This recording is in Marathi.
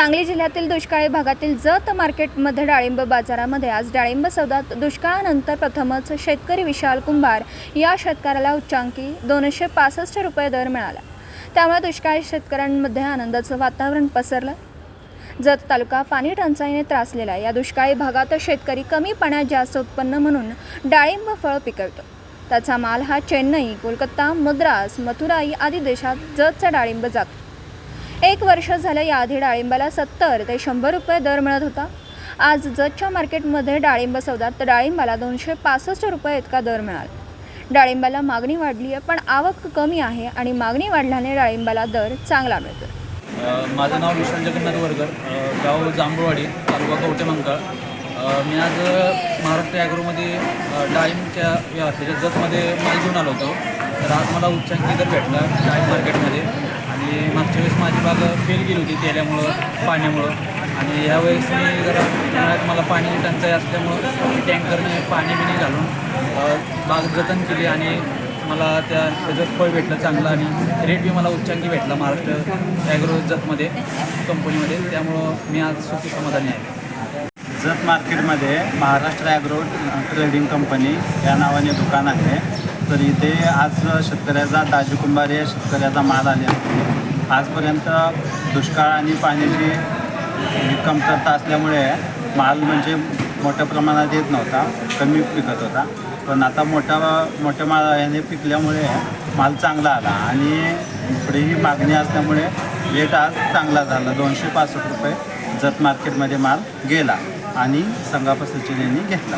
सांगली जिल्ह्यातील दुष्काळी भागातील जत मार्केटमध्ये डाळिंब बाजारामध्ये आज डाळिंब सौद्यात दुष्काळानंतर प्रथमच शेतकरी विशाल कुंभार या शेतकऱ्याला उच्चांकी 265 रुपये दर मिळाला। त्यामुळे दुष्काळी शेतकऱ्यांमध्ये आनंदाचं वातावरण पसरलं। जत तालुका पाणी टंचाईने त्रासलेला या दुष्काळी भागात शेतकरी कमी पाण्यात जास्त उत्पन्न म्हणून डाळिंब फळ पिकवतो। त्याचा माल हा चेन्नई, कोलकाता, मद्रास, मथुराई आदी देशात जतचा डाळिंब जातो। 1 वर्ष झालं याआधी डाळिंबाला 70 ते 100 रुपये दर मिळत होता। आज जतच्या मार्केटमध्ये डाळिंब सौद्यात डाळिंबाला 265 रुपये इतका दर मिळाला। डाळिंबाला मागणी वाढली आहे, पण आवक कमी आहे आणि मागणी वाढल्याने डाळिंबाला दर चांगला मिळतो। माझं नाव विशाल जगन्नाथ वरकर, गाव जांभूळवाडी, तालुका कवठेमंकाळ। मी आज महाराष्ट्र ॲग्रोमध्ये डाळिंबच्या त्याच्या जतमध्ये माल घेऊन आलो होतो। तर आज मला उच्चांकी दर भेटला डाळिंब मार्केटमध्ये। आणि मागच्या वेळेस माझी बाग फेल गेली होती तेल्यामुळं, पाण्यामुळं। आणि ह्यावेळेस मी जरा उन्हाळ्यात मला पाणी टंचाई असल्यामुळं टँकरने पाणी बिणी घालून बाग जतन केली आणि मला त्याचं फळ भेटलं चांगलं आणि रेट बी मला उच्चांकी भेटला महाराष्ट्र ॲग्रो जतमध्ये कंपनीमध्ये। त्यामुळं मी आज सुखी समाधानी आहे। जत मार्केटमध्ये महाराष्ट्र ॲग्रो ट्रेडिंग कंपनी या नावाने दुकान आहे। तर इथे आज शेतकऱ्याचा दाजी कुंभार या शेतकऱ्याचा माल आलेला आहे। आजपर्यंत दुष्काळ आणि पाण्याची कमतरता असल्यामुळे माल म्हणजे मोठ्या प्रमाणात येत नव्हता, कमी पिकत होता। पण आता मोठ्या याने पिकल्यामुळे माल चांगला आला आणि पुढेही मागणी असल्यामुळे रेट आज चांगला झाला। 265 रुपये जत मार्केटमध्ये माल गेला आणि संगापसचीने घेतला।